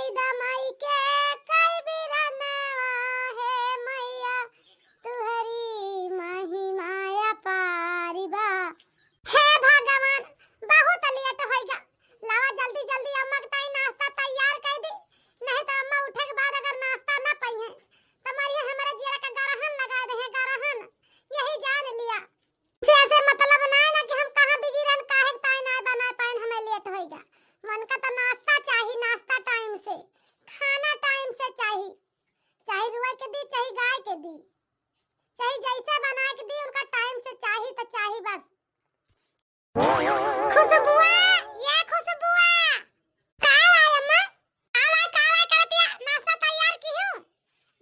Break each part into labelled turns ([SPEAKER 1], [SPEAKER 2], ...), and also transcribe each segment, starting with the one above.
[SPEAKER 1] कई दमाई के कई बिरनवा है मैया तुहरी महिमाया पारिबा। हे भगवान बहुत लेट होइगा, लावा जल्दी जल्दी अम्मा के ताई नाश्ता तैयार कर दी, नहीं तो अम्मा उठे के बाद अगर नाश्ता ना पाई है तो मारिए हमारे जीरा का गरहन लगा दे है। गरहन यही जान लिया ऐसे मतलब ना है ना कि हम कहां बिजी रहन काहे ताई ना बना पाए हमें लेट होइगा। मन का तो नाश्ता चाहिए, नाश्ता टाइम से, खाना टाइम से चाहिए, चाहे रुआ के दी चाहे गाय के दी, चाहे जैसे बना के दी उनका टाइम से चाहिए तो चाहिए बस। खुशबुआ, ये खुशबुआ कहाँ आई अम्मा? कहाँ आई कर दिया? नाश्ता तैयार की हूँ,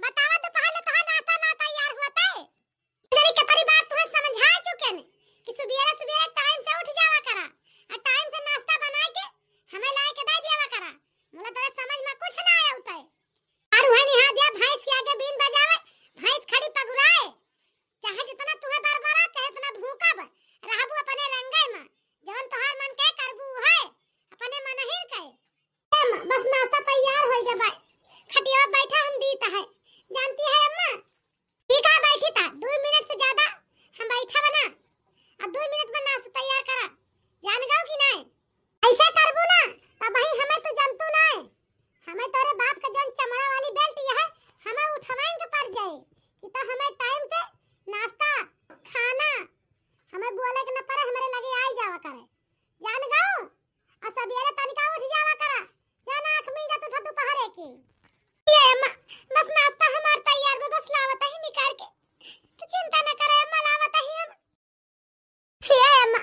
[SPEAKER 1] बतावा तो पहले तो नाश्ता ना तैयार हुआ था। तेरी के परिवार तुम्हें समझा चुके ने कि सुबह सुबह टाइम से उठ जावा करा और टाइम से नाश्ता बना के हमें लाए के दे दिया करा। मुला तेरे समझ में कुछ ना आया होता है। और वह निहा दिया भैंस के आगे बीन बजावे, भैंस खड़ी पगुराए, चाहे जितना तुम्हें बरबरा चाहे इतना भूखब रहबू अपने रंगे में, जवन तोहार मन के करबू है अपने मन ही कहे। बस नाश्ता तैयार हो गया भाई, खटिया बैठा हम दीता है, जानती है अम्मा ठीक है बैठी था 2 मिनट से ज्यादा हम बैठा बना और 2 मिनट में नाश्ता तैयार करा, जान गओ कि नहीं? ऐसा करबू ना तब ही हमें तू जनतू ना है, हमें तेरे बाप का जन चमड़ा वाली बेल्ट यह है हमें उठवाएं के पड़ जाए कि तो हमें टाइम से नाश्ता खाना हमें बोले के न पड़े, हमारे लगे आई जावा करे, जान गओ? और सवेरे तनिका उठ जावा करा, जाना आंख में जा उठा दोपहर की। ये अम्मा बस नाश्ता हमार तैयार है, बस लावत ही निकाल के, तू चिंता न करे अम्मा लावत ही हम। ये अम्मा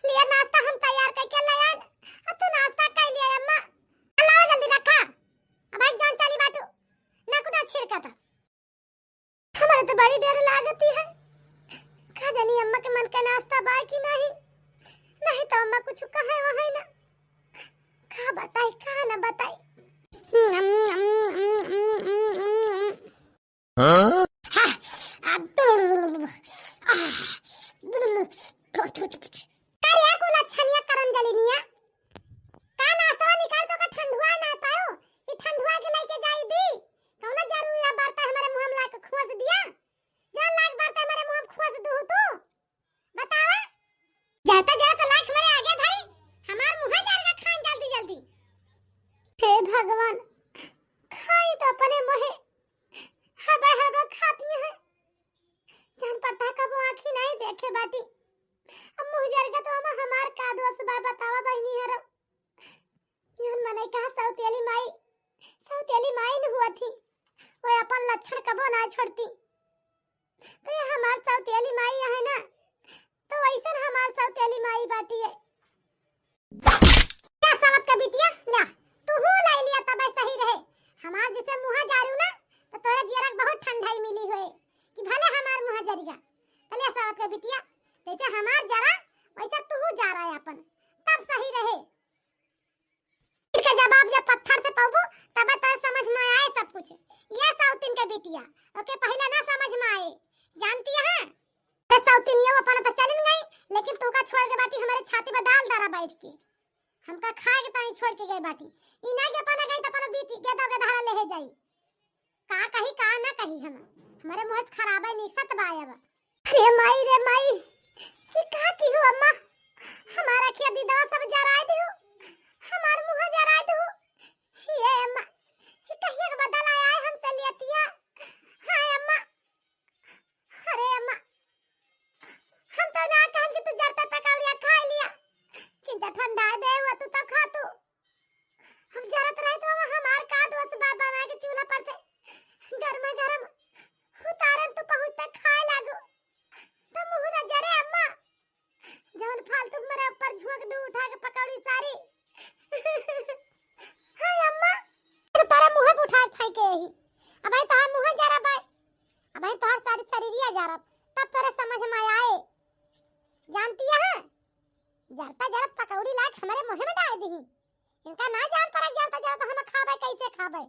[SPEAKER 1] लिया नाश्ता हम तैयार करके ले आए, अब तू नाश्ता कर लिया अम्मा, लाओ जल्दी रखा अब एक जान चली बाटू ना कुछ छिड़का था। हमारे तो बड़ी डर लागती है, खा जानी अम्मा के मन का नाश्ता बा कि नहीं, नहीं तो अम्मा कुछ कहे वहां ना खा बताई खा ना बताई। हाँ? कार्या को लक्षणिया करन जलिनिया का नाश्ता निकाल तो का ठंडुआ ना पाओ कि ठंडुआ के लेके जाई दी कौन जरूरी है बात हमारे मुंह में ला के खोस दिया, जान लाग बात हमारे मुंह में खोस दू तू बतावा जाता जाता लाख मेरे आगे धरी हमार मुंह जार का खान जल्दी जल्दी। हे भगवान खाई तो अपने मुंह हबा हबा खाती है, जान पता कब आंखी नहीं देखे बाटी अब मुंह जार का तो हमार का दोस्त बा बतावा बहनी हर जन मने कहा सौतेली माई न हुआ थी वो अपन लक्षण कबो ना छोड़ती, तो ये हमार सौतेली माई है ना, तो वैसे हमार सौतेली माई बाटी है। क्या सावत का बिटिया ला तू हो लाई लिया तब सही रहे, हमार जैसे मुंह जारू ना तो तोरे जीरा बहुत ठंडाई मिली होए कि भले हमार मुंह जरिगा, चलिए सावत का बिटिया जैसे हमार जरा वैसे तू हो जा रहा है अपन तब सही रहे। इसका जवाब जब पत्थर से पाबू तब तो समझ में आए सब कुछ। ये साउथिन के बिटिया ओके पहले ना समझ में आए, जानती है तो साउथिन ये अपन पर चलन गई, लेकिन तू का छोड़ के बाटी हमारे छाती पे डाल दारा बैठ के हमका खाए के ताई छोड़ के गई बाटी इना के अपन गई तो अपन बीटी के दो के धारा ले जाई का कही का ना कही हमारे मुंह खराब है निसत बायब। रे माई ये का की हो अम्मा हमारा क्या दीदा सब जरा दे हो हमार मुंह जरा दो ये अम्मा ये कहिया के बदल आया है हमसे लियतिया। हाय अम्मा अरे अम्मा हम तो ना कहन कि तू जरता पकौड़िया खा लिया कि ठंडा दे हुआ तू तो खा तू हम जरत रहे तो हमार का दोस्त बाबा बना के चूल्हा पर से गरमा गरम उतारन तो पहुंचता खाए लागो तो मुंह न जरे अम्मा जवन फालतू मेरे ऊपर झोंक दू उठा के पकौड़ी सारी। हाय अम्मा तो तारा मुंह पे उठा के के ही अब भाई तोहार मुंह जरा भाई अब भाई तोहार सारी शरीरिया जरा तब तोरे समझ में आए, जानती है जरता जरा पकौड़ी लाख हमारे मुंह में डाल दी इनका ना जान पर जरता जरा तो हम खाबे कैसे खाबे,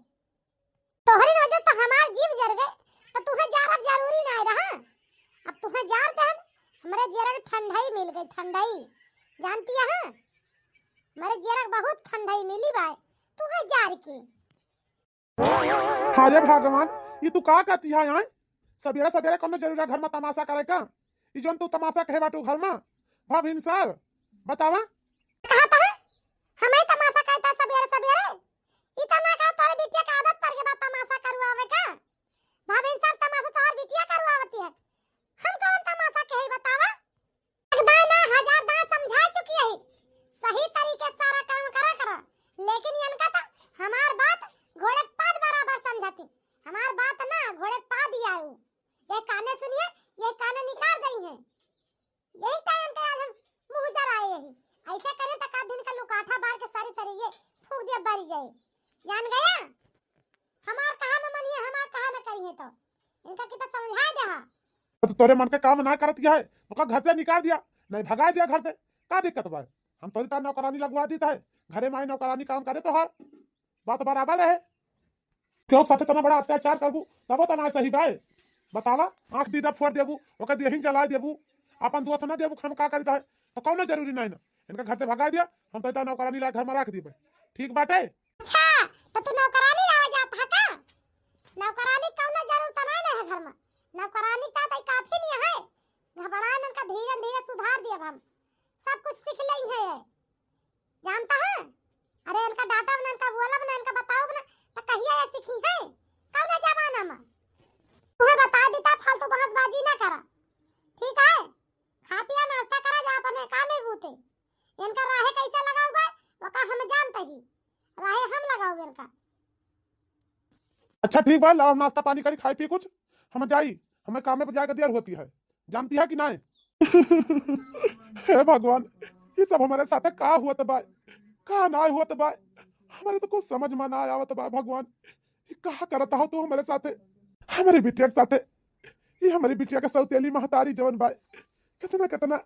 [SPEAKER 1] तोहरी वजह तो हमार जीव जर गए तो तुम्हें जार जरूरी ना रहा, अब तुम्हें जार दे हमारे जरा ठंडाई मिल गई ठंडाई, जानती है हमारे जरा बहुत ठंडाई मिली भाई तुम्हें जार की
[SPEAKER 2] अरे भगवान, ये तू का कहती है यहाँ? सवेरे सवेरे कौन जरूर घर में तमाशा करे का? ई जौन तू तमाशा कहे बाटू घर में भाव इंसार बतावा।
[SPEAKER 1] कहा था हमें तमाशा कहता सवेरे सवेरे ई तो ना का तोरे बिटिया का आदत पड़ गई बा तमाशा करवावे का। भाभी सर तमाशा तोहर बिटिया करवावती है, हम कौन तमाशा कहे बतावा। दाई ना हजार दाई समझा चुकी है, सही तरीके से सारा काम करा लेकिन इनका तो हमार बात घोड़े पाद बराबर समझती, हमार बात ना घोड़े पाद दिया हूं। ये काने सुनिए, ये काने निकाल गई है, यही टाइम पे आज हम मुंह जर आए ही ऐसे करे तो का दिन का लुकाठा बार के सारी सारी ये फूक दिया बारी जाए। जान गया हमार कहा न मनिए, हमार कहा न करिए तो इनका कितना समझा दे। हां
[SPEAKER 2] तो तोरे मन के काम ना करत है तो घर से निकाल दिया, नहीं भगा दिया घर से, का दिक्कत बा? हम तो इतना नौकरानी लगवा दी है, घरे में नौकरानी काम करे तो हर बात बराबर रहे। क्यों साथे तना बड़ा अत्याचार करबू तब तो ना सही बाय बतावा। आंख दीदा फोड़ देबू ओकर देहिन जला देबू, अपन दोस्त ना देबू, हम का करता है तो कौन जरूरी नहीं ना इनका घर से भगा दिया। हम तो इतना नौकरानी ला घर में रख दी ठीक बात है।
[SPEAKER 1] अच्छा तो तू नौकरानी लावा जात है का? नौकरानी कौन जरूरत नहीं है घर में, नौकरानी का तो काफी नहीं है। घबरान का धीरे धीरे सुधार दिया, हम सब कुछ सीख लई है जानता है। अरे इनका डाटा बना, इनका बोला बना, इनका बताओ बना तो कहिए ये सीखी है कौन जमाना में। तुम्हें बता देता फालतू बहसबाजी ना करा ठीक है। खा पिया नाश्ता करा जा अपने का नहीं बूते। इनका राहे कैसे लगाओगे वो का हम जानते ही, राहे हम लगाओगे इनका।
[SPEAKER 2] अच्छा ठीक बा, लाओ नाश्ता पानी करी खाई पी कुछ, हम जाई, हमें काम में जाकर देर होती है जानती है कि नहीं। हे भगवान, ये सब हमारे साथ का हुआ बा का ना हुआ बा, हमारे तो कुछ समझ में ना आवत बा। भगवान ये कहा करता हो तू हमारे साथ, हमारी बिटिया के साथ। ये हमारी बिटिया का सौतेली महतारी जवन बा कितना कितना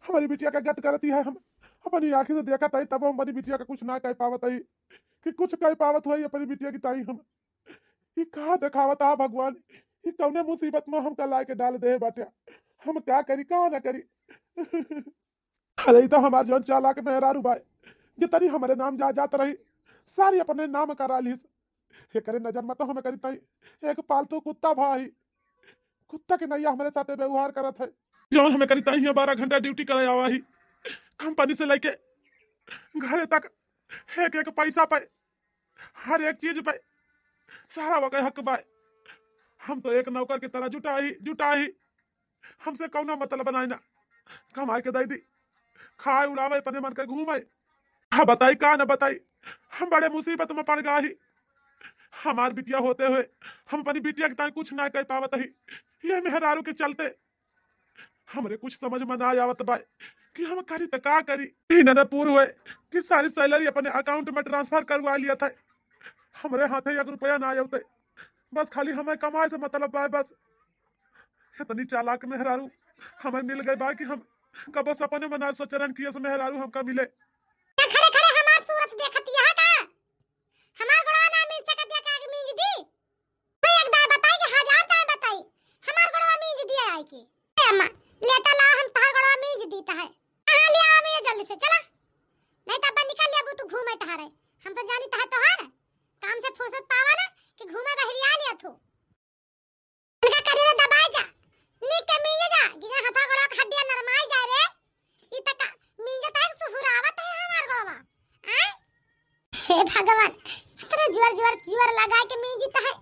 [SPEAKER 2] हमारी बिटिया का गत करती है। हम अपनी आंखी से देखा ताई तब हमारी बिटिया का कुछ ना कह पावत आई कि कुछ कह पावत हुई अपनी बिटिया की ताई। हम ये कहा दिखावत है भगवान, ये कौने मुसीबत में हमका ला के डाल दे बाटे, हम क्या करी का ना करी। अरे तो हमारे जौन चालाक मेहरारू बाय जितनी हमारे नाम जा जात रही सारी अपने नाम करा ली। ये करे नजर में तो हमें करी ताई एक पालतू कुत्ता भाई, कुत्ता के नैया हमारे साथ व्यवहार करत है। जौन हमें करी ताई 12 घंटा ड्यूटी करे आवा ही, कंपनी से लेके घरे तक एक एक पैसा पे हर एक चीज पे सारा वगैरह हक बाय। हम तो एक नौकर की तरह जुटा ही हमसे कौना मतलब बनाई ना, कमाई के दई दी खाए उड़ावे अपने मन के घूमे। हाँ बताई का ना बताई, हम बड़े मुसीबत में पड़ गए ही। हमार बिटिया होते हुए हम अपनी बिटिया के ताई कुछ ना कह पावत ही, ये मेहरारू के चलते हमरे कुछ समझ में ना आवत बा कि हम करी तो का करी। इन्होंने पूर्व हुए कि सारी सैलरी अपने अकाउंट में ट्रांसफर करवा लिया था, हमरे हाथे 1 रुपया ना आते, बस खाली हमें कमाए से मतलब बा। बस इतनी चालाक मेहरारू हमें मिल गए बा कि हम कब सपने में ना सोचरन कि ऐसे मेहरारू हमका मिले।
[SPEAKER 1] खड़े खड़े हमार सूरत देखत यहां का हमार गोड़ा ना मिल सकत या का मींज दी। मैं एक दाई बताई कि हजार दाई बताई हमार गोड़ा मींज दिया है की। अम्मा लेटा ला हम तार गोड़ा मींज दीता है, कहां ले आ मैं जल्दी से चला, नहीं तब निकल ले तू घूमे तहारे। हम तो जानी तहा तोहार काम से फुर्सत पावा ना कि घूमे बहरिया लिया तू। इनका करीरे दबाई जा नीचे मींज जा गिना हथा गोड़ा हड्डियां नरमाई जा रे। ई तक मींज तक सुहुरावत है हमार गोड़ा हैं। हे भगवान इतना जोर लगा के मींजता है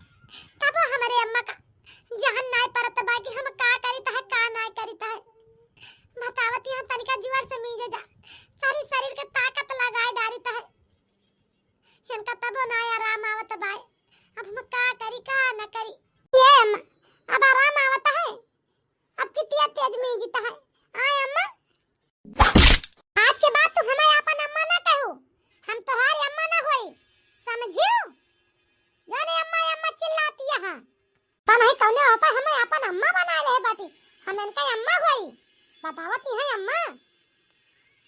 [SPEAKER 1] तब हमारे अम्मा का जहन नाय परत बा कि हम का करीता है का नाय करीता है। बतावत यहां तनिका जोर से मींजे जा सारी शरीर के ताकत लगाए डारीता है, इनका तब ना आराम आवत बा। अब हम का करी का ना करी। ये अम्मा अब आराम आवत है, अब कितनी तेज मींजता है। आय अम्मा आज के बाद तू हमें अपन अम्मा ना कहो, हम तोहारी अम्मा ना होई समझियो। जाने अम्मा अम्मा चिल्लाती है हां तो नहीं कौने होता हमें अपन अम्मा बना ले बाटी, हम इनका अम्मा होई बतावती है अम्मा।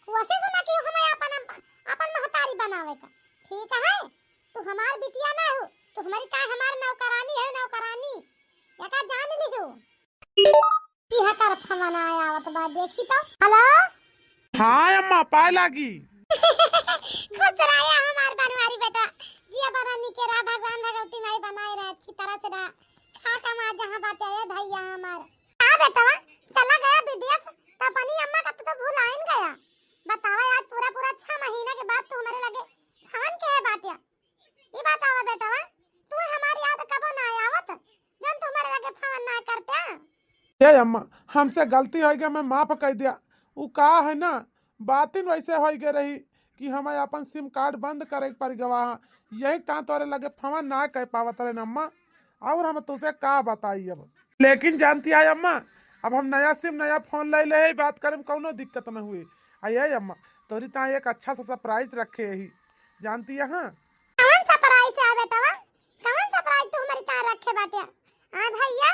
[SPEAKER 1] कोशिश ना कि हमें अपन महतारी बनावे का ठीक है। तू हमार बिटिया ना हो, तू हमारी का हमार नौकरानी है, नौकरानी या का जान ली हो। यह कर फमना आवत बा देखी तो। हेलो
[SPEAKER 2] हां अम्मा पाए लागी।
[SPEAKER 1] खुश रहा हमार बनवारी बेटा, जिया बनानी के रा भगवान भगवती बनाए बनाए रहे, अच्छी तरह से रहा, खा कमा जहाँ बात है भैया हमारा। हाँ बेटवा चला गया विदेश तो अपनी अम्मा का तो भूल आइन गया। बतावा आज पूरा पूरा 6 महीने के बाद तू हमारे लगे फोन के है बाटिया। ये बतावा बेटवा तू हमारी याद कब ना आवत जन तुम्हारे लगे फोन ना करते।
[SPEAKER 2] ये अम्मा हमसे गलती हो गया, मैं माफ कर दिया। वो का है ना बातिन वैसे हो गए रही कि हमें अपन सिम कार्ड बंद करे पर गवाह, यही ता तोरे लगे फोन ना कह पावत रहे अम्मा, और हम तुझसे का बताई अब। लेकिन जानती है अम्मा अब हम नया सिम नया फोन ले ले बात करे में कोनो दिक्कत न हुई। ये अम्मा तोरी ता एक अच्छा सा सरप्राइज रखे ही, जानती है। हाँ
[SPEAKER 1] कौन सरप्राइज है बेटवा, कौन सरप्राइज तू हमारी ता रखे बाटिया। हां भैया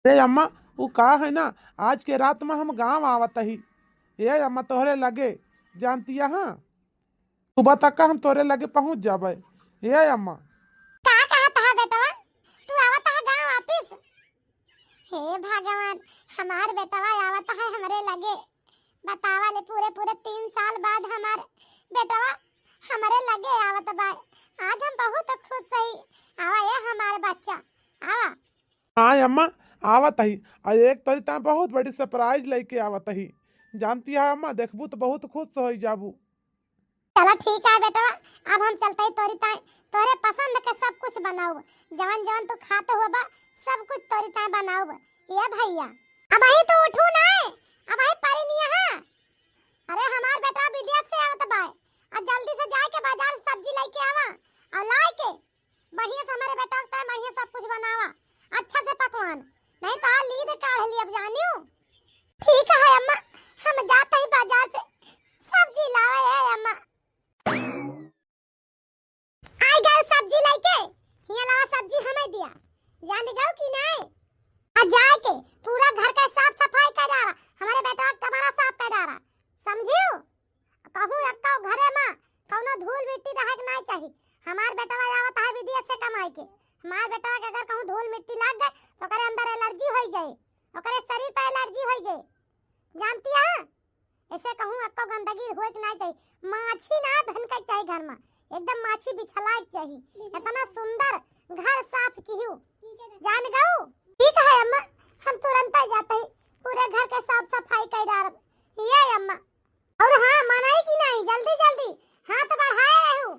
[SPEAKER 2] ये अम्मा वो का है ना आज के रात में हम गांव आवत ही, ये अम्मा तोहरे लगे जानती है। हाँ सुबह तक का हम तोरे लगे पहुंच जाबे। ये अम्मा
[SPEAKER 1] का कहता है बेटवा तू आवत है गांव वापिस। हे भगवान हमार बेटवा आवत है हमरे लगे। बतावा ले पूरे पूरे 3 साल बाद हमार बेटवा हमरे लगे आवत बा। आज हम बहुत खुश हई। आवा ये हमार बच्चा आवा।
[SPEAKER 2] हाँ अम्मा आवत ही, और एक तोरी ता बहुत बड़ी सरप्राइज लेके आवत ही, जानती है अम्मा देखबू तो बहुत खुश हो जाबू।
[SPEAKER 1] चलो ठीक है बेटवा अब हम चलते ही तोरे पसंद के सब कुछ बनाऊ, जवन जवन तू खाते हो बा सब कुछ तोरी ताई बनाऊ। ये भैया अब ही तो उठू ना, अब ही परी नहीं है। अरे हमार बेटा विदेश से आवत बा, अब जल्दी से जाके बाजार सब्जी लेके आवा और लाई के बढ़िया से हमारे बेटा का बढ़िया सब कुछ बनावा, अच्छा से पकवान, नहीं तो लीद काढ़ ली अब जानियो। ठीक है अम्मा हम जाते ही बाजार से सब्जी लावे है अम्मा। आई गए सब्जी लेके, ये लावा सब्जी हमें दिया, जान गयो कि नहीं। आज जाए के पूरा घर का साफ सफाई कर डाला, हमारे बेटा का कमरा साफ कर डाला, समझियो। कहूं अक्का घरे में कोनो धूल मिट्टी रहे के नहीं चाहिए। हमार बेटा आवत है विदेश से कमाई के, हमार बेटा के अगर कहूं धूल मिट्टी लग गए तो करे अंदर एलर्जी हो जाए, ओकरे शरीर पे एलर्जी हो जाए, जानती है। ऐसे कहूं अक्का गंदगी होए के नहीं चाहिए, माछी ना बन के चाहिए घर में, एकदम माछी बिछलाए चाहिए, इतना सुंदर घर साफ कियो, जान गयो। ठीक है अम्मा हम तुरंत ही जाते ही पूरे घर के साफ सफाई कर डालब। ये अम्मा और हां मनाई कि नहीं जल्दी जल्दी हाथ बढ़ाए रहू,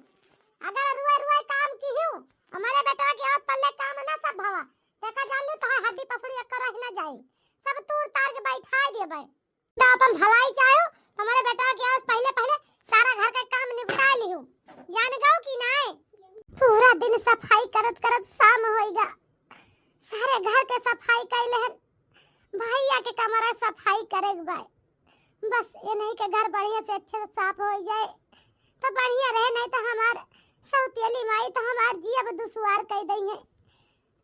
[SPEAKER 1] अगर रुए रुए काम कियो हमारे बेटा के हाथ पल्ले काम ना सब भावा देखा जान ली तो हड्डी पसड़ी कर रह ना जाए, सब तूर तार के बैठा देबे। तो अपन भलाई चाहो हमारे बेटा के आज पहले पहले सारा घर का काम निपटा लियो, जान गयो कि नहीं। पूरा दिन सफाई करत करत शाम होएगा, सारे घर के सफाई कर लेहन, भैया के कमरा सफाई करेग भाई, बस ये नहीं के घर बढ़िया से अच्छे से साफ हो जाए तो बढ़िया रहे, नहीं तो हमार सौतेली माई तो हमार जी अब दुश्वार कह दई है,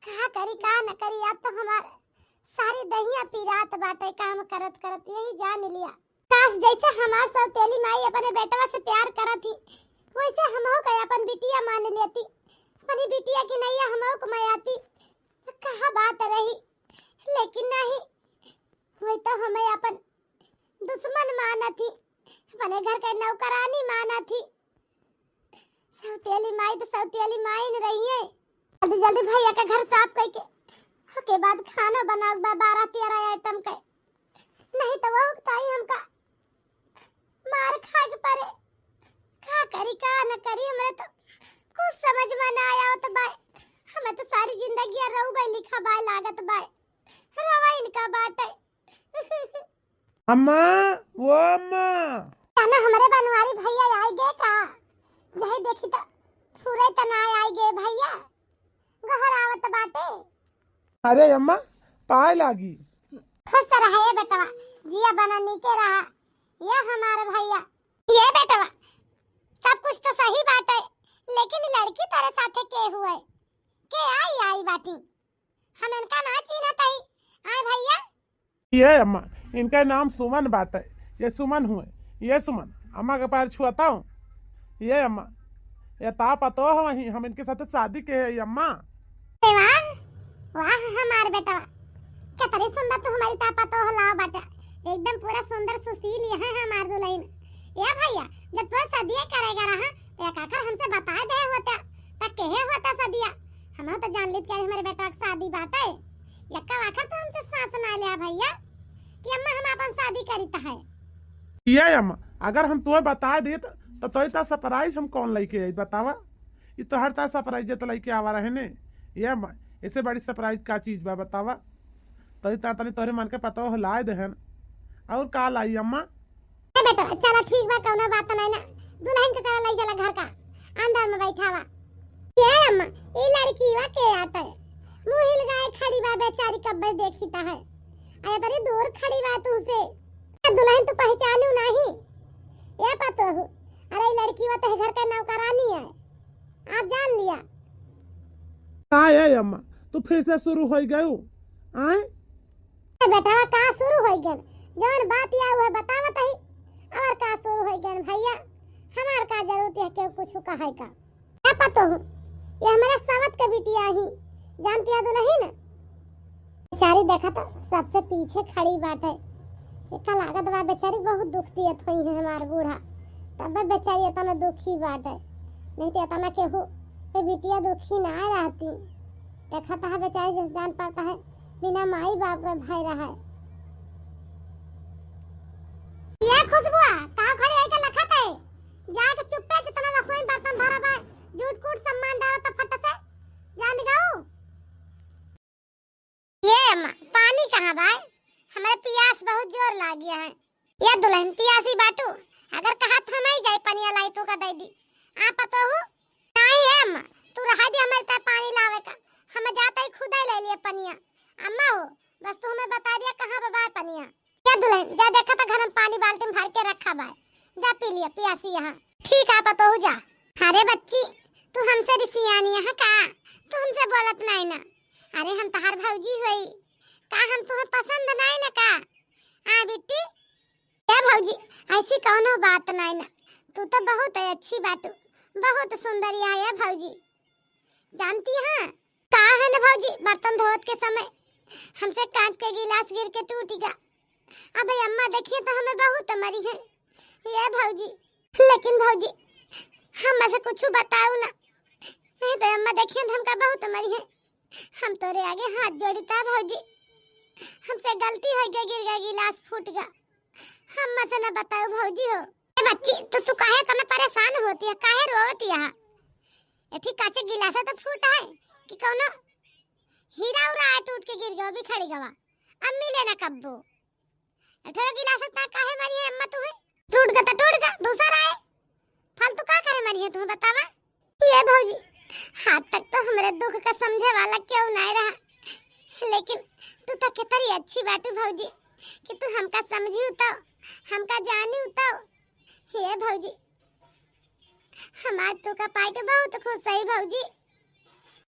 [SPEAKER 1] कहा करी का न करी। अब तो हमार सारी दहिया पीरात बाटे काम करत करत यही जान लिया। काश जैसे हमार सौतेली माई अपने बेटवा से प्यार करत थी वैसे हमहू के अपन बिटिया मान लेती, अपनी बिटिया की नैया हमहू को मायाती तो कहा बात रही। लेकिन नहीं वही तो हमें अपन दुश्मन माना थी, अपने घर के नौकरानी माना थी। सौतेली माई तो सौतेली माई न रही है। जल्दी जल्दी भैया का घर साफ करके उसके बाद खाना बनाओ 12-13 आइटम का, नहीं तो वो ताई हमका मार खा के परे, का करी का न करी हमें तो कुछ समझ में ना आया। तो बाय हमें तो सारी जिंदगी रहू बाई लिखा बाय लागत बाय रवा इनका बाटे।
[SPEAKER 2] अम्मा वो अम्मा
[SPEAKER 1] ना हमारे बनवारी भैया आए गए का, जही देखी तो पूरे तना आए गए भैया घर आवत बाटे।
[SPEAKER 2] अरे अम्मा पाए लागी,
[SPEAKER 1] खुश रहे बेटवा जिया बना के रहा। ये हमारे भैया ये बेटवा सब कुछ तो सही बात है, लेकिन लड़की तेरे साथे के हुए के आई बाटी, हम इनका ना चीनत है। आए भैया
[SPEAKER 2] ये अम्मा इनका नाम सुमन बात है, ये सुमन हुए, ये सुमन अम्मा के पैर छुआता हूँ। ये अम्मा ये ता पतो है वही हम इनके साथ शादी के है अम्मा।
[SPEAKER 1] वाह वाह हमारे बेटा कितनी सुंदर तो हमारी ता पतो हो लाओ बेटा, एकदम पूरा सुंदर सुशील है हमार दुल्हन। या भैया जब तू शादी करेगा रहा तो काकर हमसे बता दे होता तक कहे होता शादिया, हम खरीद के हमारे बेटा की शादी बात है यक्का वाखर तो हमसे सास ना लिया भैया कि अम्मा हम अपन शादी करीता है।
[SPEAKER 2] ये अम्मा अगर हम तुम्हें बता दे तो इतना सरप्राइज हम कौन लेके आई बतावा। ये तो हर तरह सरप्राइज तो लेके आवा रहे ने। ये अम्मा इससे बड़ी सरप्राइज का चीज बा बतावा। तो इतना तनी तोहरे मन के पता हो लाए दहन और का लाई अम्मा।
[SPEAKER 1] ए बेटा चला ठीक बा कौनो बात नहीं ना दुल्हन के तरह ले चला घर का अंदर में बैठावा। ये अम्मा ये लड़की वा के आता है मुंह हिल गए खड़ी बा बेचारी कब्बे देखीता है आया बड़ी दूर खड़ी बा तुमसे दुल्हन तो पहचानू नहीं ये पता हो। अरे लड़की वा तो घर का नौकरानी है आप जान लिया।
[SPEAKER 2] का है अम्मा तू फिर से शुरू हो गयो आए
[SPEAKER 1] बेटा का शुरू हो गया जवन बात या हुआ बतावत है और का शुरू हो गया भैया हमार का जरूरत है के कुछ कहे का क्या पता हो। ये हमारे सावत के बिटिया ही जानती है दुल्हन बेचारी देखा तो सबसे पीछे खड़ी बात है का लागत बा बेचारी बहुत दुख दियत हुई है हमार बूढ़ा तब बेचारी इतना दुखी बात है नहीं तो इतना केहू ये बिटिया दुखी ना रहती देखा था बेचारी जिस जान पाता है बिना माई बाप के भाई रहा है। ये खुशबुआ का खड़ी है के लखत है जाके चुप्पे जितना रसोई बर्तन भरा बा झूठ कूट सम्मान डाला तो फट से जान गाओ। ये अम्मा पानी कहां बा हमारे प्यास बहुत जोर लाग गया है। ये दुल्हन प्यासी बाटू अगर कहा थम ही जाए पनिया लाई तो का दे दी आप पतो हो नहीं है अम्मा तू रहा दे हमारे ता पानी लावे का हम जाते ही खुद ही ले लिए पनिया अम्मा हो बस तू हमें बता दिया कहां बा पनिया। क्या दुल्हन जा देखा था घर में पानी बाल्टी में भर के रखा बा जा पी लिया प्यासी यहाँ ठीक आप पतो हो जा। अरे बच्ची तू हमसे रिसियानी है का तू हमसे बोलत नहीं ना अरे हम तहार भौजी हुई का हम तुम्हें पसंद नहीं ना का हां बिट्टी क्या भौजी ऐसी कौनो बात नहीं ना तू तो बहुत अच्छी बाटू बहुत सुंदर है भौजी जानती है का है ना भौजी बर्तन धोत के समय हमसे कांच के गिलास गिर के टूट गया अबे अम्मा देखिए तो हमें बहुत मरी है ये भौजी लेकिन भौजी हम से कुछ बताओ ना नहीं तो अम्मा देखिए हमका बहुत मरी है हम तोरे आगे हाथ जोड़ता भौजी हमसे गलती हो गई गिर गया गिलास फूट गया हम मत ना बताओ भौजी हो। ए बच्ची तो तू काहे तना परेशान होती है काहे रोती है एठी काचे गिलास तो फूटा है कि कोनो हीरा उरा टूट के गिर गया बिखर गया अब मिले ना कब्बो एठो गिलास ता काहे मारी है अम्मा तू है टूट गया तो टूट गया दूसरा है फालतू का करे मारी है तू बतावा। ये भौजी हाथ तक तो हमरे दुख का समझे वाला क्यों नहीं रहा लेकिन तू तो कितनी अच्छी बात भौजी कि तू हमका समझी तो हमका जानी तो ये भौजी हमार तू का पाई के बहुत खुश है भौजी।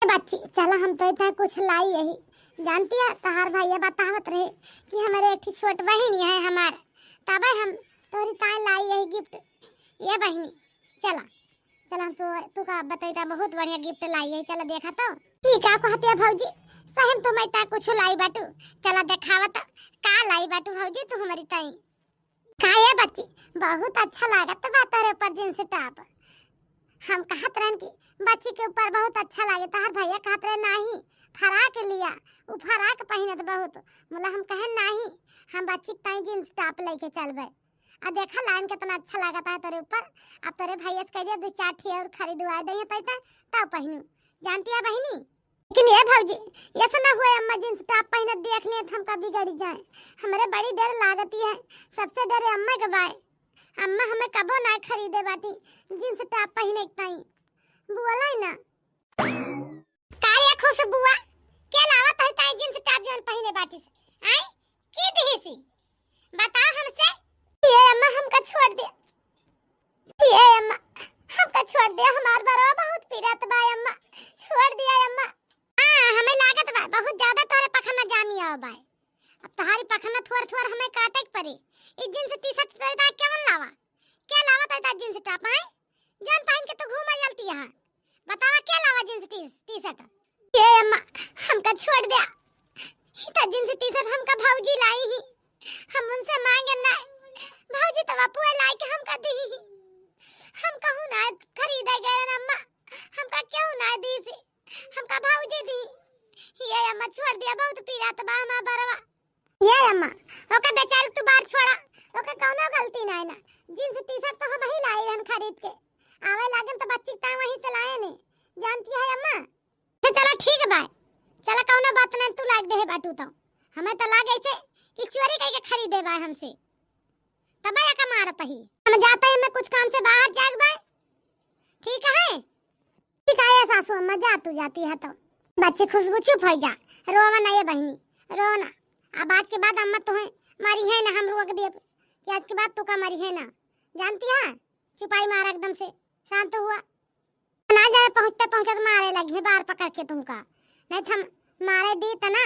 [SPEAKER 1] बच्ची चला हम तो इतना कुछ लाई यही जानती है तहार भैया बतावत रहे कि हमारे एक छोट बहन है हमार तब हम तोरी ताई लाई यही गिफ्ट ये बहनी चला चला हम तू का बताइता बहुत बढ़िया गिफ्ट लाई है चला देखा तो ठीक है कहती है भौजी सही तो मैं ता कुछ लाई बाटू चला दिखावा तो का लाई बाटू भौजी तू हमारी ताई का ये बच्ची बहुत अच्छा लागत बा तेरे ऊपर जींस टॉप हम कहत रहन की बच्ची के ऊपर बहुत अच्छा लागे तहार भैया कहत रहे नहीं फराक लिया उ फराक पहिनत बहुत मोला हम कहे नहीं हम बच्ची ताई जींस टॉप लेके चलबे आ देखा लाइन कितना अच्छा लागत है तेरे ऊपर अब तेरे भैया से कह दिया 2-4 ठे और खरीदवा दे तब पहनू जानती है बहनी। लेकिन ये भौजी ऐसा ना हुए अम्मा जींस टॉप पहनत देख लिए तो हमका बिगड़ जाए हमारे बड़ी डर लागती है सबसे डरे अम्मा के बाय अम्मा हमें कबो ना खरीदे बाटी जींस टॉप पहने ताई बोला ही ना का ये खुशबुआ के लावत है ताई जींस टॉप जन पहने बाटी से आई की देसी बता हमसे। ये अम्मा हमका छोड़ दे ये अम्मा हमका छोड़ दे हमार बरवा बहुत पीरत बा अम्मा छोड़ दिया अम्मा। हां हमें लागत बा बहुत ज्यादा तोरे पखना जामी आ बा अब तुम्हारी पखना थोर हमें काटे पड़ी ई जींस टी-शर्ट तोरा केवन लावा क्या लावा तोरा जींस टॉप है जन पहन के तो घूमा चलती है बतावा क्या लावा जींस टी-शर्ट ये अम्मा हमका छोड़ दे इता जींस टी-शर्ट हमका भौजी लाई ही हम उनसे मांगे ना भौजी तो बापू लाई के हमका दी हम कहूं ना खरीदे गए अम्मा हमका क्यों ना दी सी हमका भौजी दी जात बा हमार बरवा। ये अम्मा ओके बेचारी तू बाहर छोड़ा, ओके कौनो गलती नहीं ना। जींस टी-शर्ट तो हम ही लाई रहन खरीद के, आवे लागन तो बच्ची टांग वहीं से लाए ने, जानती है अम्मा। तो चलो ठीक बा, चलो कौनो बात नहीं, तू लाग दे है बाटू तो हमें तो लागे छे कि चोरी करके खरीदे बा हमसे, तब या का मारत ही हम जाते हैं, मैं कुछ काम से बाहर जाग बा। ठीक है, ठीक है सासू अम्मा, जा तू जाती है तो। बच्चे खुशबू चुप हो जा, रोवा ना ये बहनी, रोवा ना। अब आज के बाद अम्मा तुम्हें मारी है ना, हम रोक दिए कि आज के बाद तू का मारी है ना, जानती है। चुपाई मारा एकदम से, शांत हुआ ना जाए, पहुंचते पहुंचते मारे लगे बाहर पकड़ के तुमका, नहीं तो हम मारे दी त ना,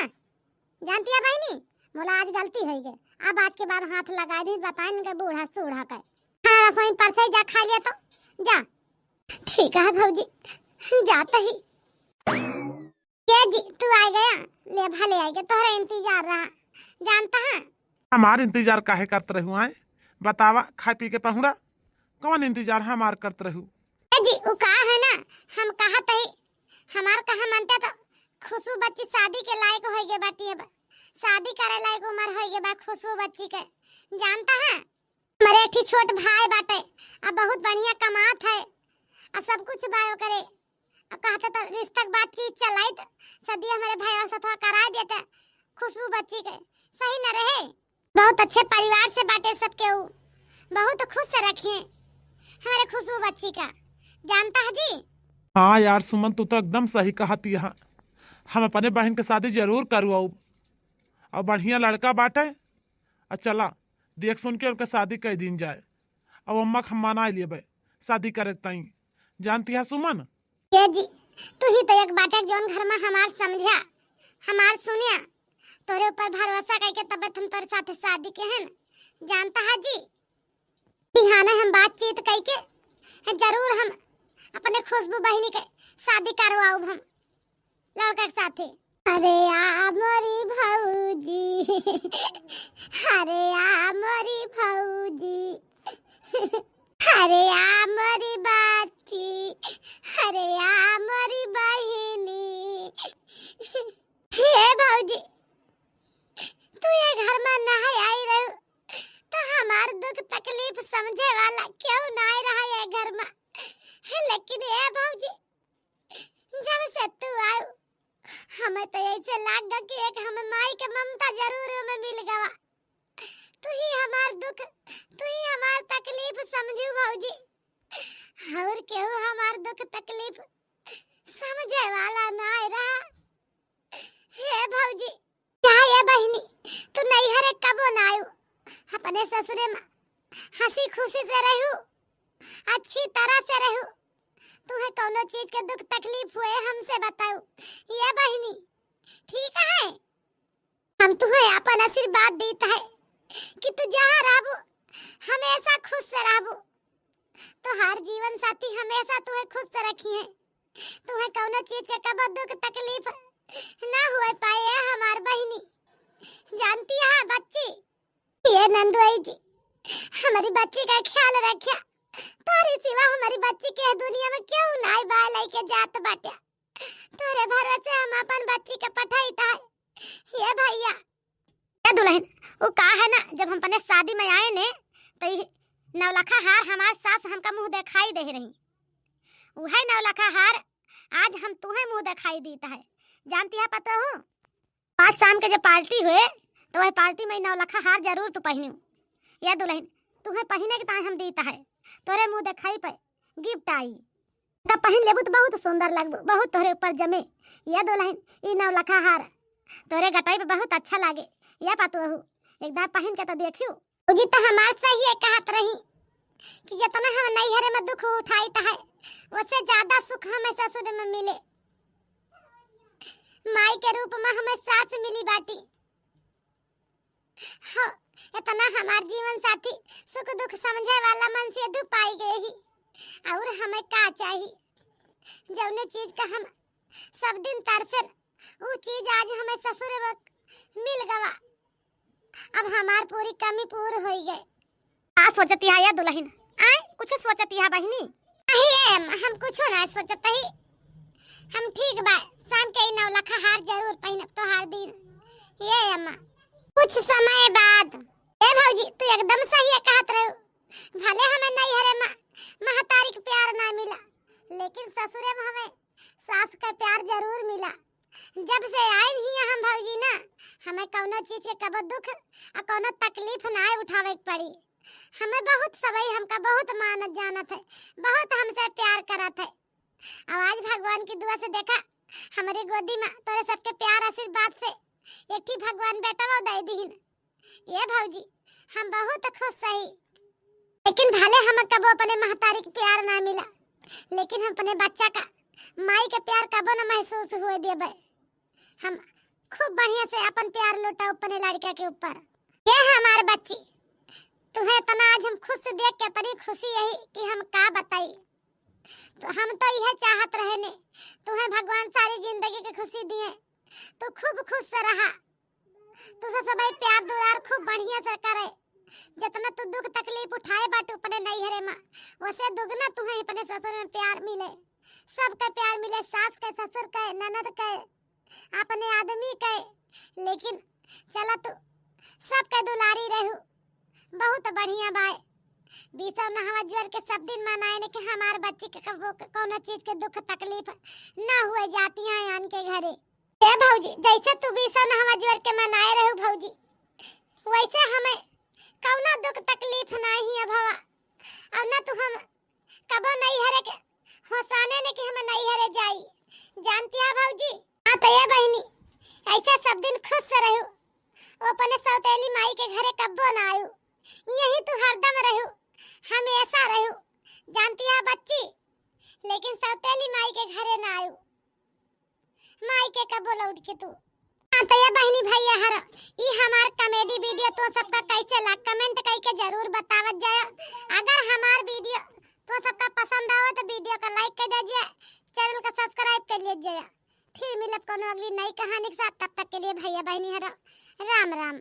[SPEAKER 1] जानती है बहनी। बोला आज गलती हो गई, अब आज के बाद हाथ लगा दी, बताएंगे बूढ़ा सूढ़ा का। हाँ रसोई पर से जा खा लिया तो जा। ठीक है भौजी, जाते ही। ये जी तू आ गया, ले भले आ गया, तोहरा इंतजार रहा, जानता है।
[SPEAKER 2] हमार इंतजार काहे करते रहू आए, बतावा। खा पी के पहुड़ा, कौन इंतजार हमार करते रहू।
[SPEAKER 1] जी वो कहा है ना, हम कहा तही हमार कहा मानते तो खुशबू बच्ची शादी के लायक हो गए बाटी, अब शादी करे लायक उम्र हो गए बा खुशबू बच्ची के, जानता है। मेरे एक छोट भाई बाटे, अब बहुत बढ़िया कमात है, अब सब कुछ बायो करे। अब कहते तो रिश्ता की बातचीत चलाई तो सदिया हमारे भाई से थोड़ा करा देते खुशबू बच्ची के, सही न रहे। बहुत अच्छे परिवार से बाटे सबके, बहुत खुश से रखिए हमारे खुशबू बच्ची का, जानता है जी।
[SPEAKER 2] हाँ यार सुमन, तू तो एकदम सही कहती है। हम अपने बहन के शादी जरूर करूँ, और बढ़िया लड़का बाटे, और चला देख सुन के उनके शादी कर दिन जाए। अब अम्मा हम मना लिए शादी करे तई, जानती है सुमन।
[SPEAKER 1] ये जी तू ही तो एक बाटे जोन घर में हमार समझा, हमार सुनिया, तोरे ऊपर भरोसा करके तब हम तोरे साथ शादी के हैं, जानता है जी। बिहाने हम बातचीत करके जरूर हम अपने खुशबू बहनी के शादी करवाऊ हम लड़का के साथे। अरे आ मोरी भौजी, अरे आ मोरी भौजी, अरे आ मोरी बाची, अरे आ मोरी बहिनी। हे भौजी तू ये घर में नहीं आई रहो तो हमार दुख तकलीफ समझे वाला क्यों नहीं रहा ये घर में, लेकिन ये भौजी जब से तू आयो हमें तो ऐसे लगा कि एक हमें माई के ममता जरूर हमें मिल गवा। तू ही हमार दुख, तू ही हमार तकलीफ समझू भौजी, और क्यों हमार दुख तकलीफ समझे वाला नहीं रहा। हे भौजी क्या ये बहनी तू नहीं हरे कबो ना आयो, अपने ससुरे में हंसी खुशी से रहू, अच्छी तरह से रहू। तुम्हें कोनो चीज के दुख तकलीफ हुए हमसे बताओ ये बहनी, ठीक है। हम तुम्हें अपन आशीर्वाद देता है कि तू जहाँ रहबो हमेशा खुश से रहबो, तो हर जीवन साथी हमेशा तुम्हें खुश से रखी है, तुम्हें कोनो चीज के कब दुख तकलीफ ना हुए पाए हमार बहनी, जानती है बच्ची। ये नंदुई जी हमारी बच्ची का ख्याल रखिया, तोरे सिवा हमारी बच्ची के दुनिया में क्यों नाई बा लेके जात बाटे, तोरे भरोसे हम अपन बच्ची के पठाई था। ये भैया ये दुल्हन वो कहा है ना, जब हम अपने शादी में आए ने तो नवलखा हार हमार सास हमका मुंह दिखाई दे रही, वह नवलखा हार आज हम तुम्हें मुंह दिखाई देता है, जानती है। पता हो आज शाम के जब पार्टी हुए तो वह पार्टी में नवलखा हार जरूर तू पहनू, यह दुल्हन तुम्हें पहने के टाइम हम देता है, तोरे मुंह दिखाई पे गिफ्ट आई, तब पहन लेबू तो बहुत सुंदर लगबू, बहुत तोरे ऊपर जमे। यह दुल्हन ई नवलखा हार तोरे गटाई पे बहुत अच्छा लागे, यह पतू एक बार पहन के तो देखियो। जी तो हमार से ही कहत रही कि जितना हम नैहरे में दुख उठाई है उससे ज्यादा सुख हमें ससुर में मिले, माई के रूप में हमें सास मिली बाटी। हाँ, इतना हमार जीवन साथी सुख दुख समझे वाला मन से दु पाई गए ही, और हमें का चाहिए जौने चीज का हम सब दिन तरसन वो चीज आज हमें ससुर में मिल गवा, अब हमार पूरी कमी पूरी हो गई। आ सोचती है या दुल्हन आए कुछ सोचती है बहनी? नहीं हम कुछ ना सोचते ही, हम ठीक बा शाम के नवलखा हार जरूर पहनब तो हार दिन, ये अम्मा कुछ समय बाद ए भौजी तू एकदम सही है कहत रहे। भले हमें नहीं हरे महतारी के प्यार ना मिला, लेकिन ससुरे में हमें सास का प्यार जरूर मिला। जब से आए ही हम भौजी ना, हमें कौनो चीज के कबो दुख और कौनो तकलीफ ना उठावे के पड़ी। हमें बहुत सबई हमका बहुत मानत जानत है, बहुत हमसे प्यार करत है। अब आज भगवान की दुआ से देखा हमारी गोदी में तोरे सबके प्यार आशीर्वाद से एक ही भगवान बेटा वो दे दीन। ये भौजी हम बहुत खुश सही, लेकिन भले हम कबो अपने महतारी के प्यार ना मिला, लेकिन हम अपने बच्चा का माई के प्यार कबो ना महसूस हुए देबे। हम खूब बढ़िया से अपन प्यार लौटा अपने लड़का के ऊपर। ये हमारे बच्ची तुम्हें इतना आज हम खुश देख के अपनी खुशी यही कि हम का बताई। तो हम तो यह चाहत रहे ने तुम्हें भगवान सारी जिंदगी की खुशी दिए, तो खूब खुश से रहा। तुझे सबई प्यार दुलार खूब बढ़िया से करे। जितना तू दुख तकलीफ उठाए बाटू अपने नैहरे में, वैसे दुगना तुम्हें अपने ससुर में प्यार मिले। सबका प्यार मिले, सास के, ससुर के, ननद के, अपने आदमी के। लेकिन चला तू सबके दुलारी रहू, बहुत बढ़िया बाय। बीसो नहवा ज्वर के सब दिन मनाए ने कि हमारे बच्ची के कोनो चीज के दुख तकलीफ ना हुए जाती हैं आन के घरे। ए भौजी जैसे तू बीसो नहवा ज्वर के मनाए रहू भौजी, वैसे हमें कौनो दुख तकलीफ नहीं है भवा। अब ना तू हम कबो नहीं हरे के होसाने ने कि हम नहीं हरे जाई, जानती है भौजी। हाँ तो ये बहनी ऐसे सब दिन खुश से रहू, अपने सौतेली माई के घरे कब्बो ना आयु, यही तू हरदम रहू, हमेशा रहू, जानती है बच्ची। लेकिन सौतेली माई के घरे ना आयु, माई के कब्बो लौट के तू। हाँ तो ये बहनी भैया हर ई हमार कॉमेडी वीडियो तो सबका कैसे लगा कमेंट करके जरूर बतावत जाए। अगर हमार वीडियो तो सबका पसंद आवे तो वीडियो को लाइक कर दीजिए, चैनल को सब्सक्राइब कर लीजिए। फिर मिलब कोनो अगली नई कहानी के साथ, तब तक के लिए भैया बहनी हर राम राम।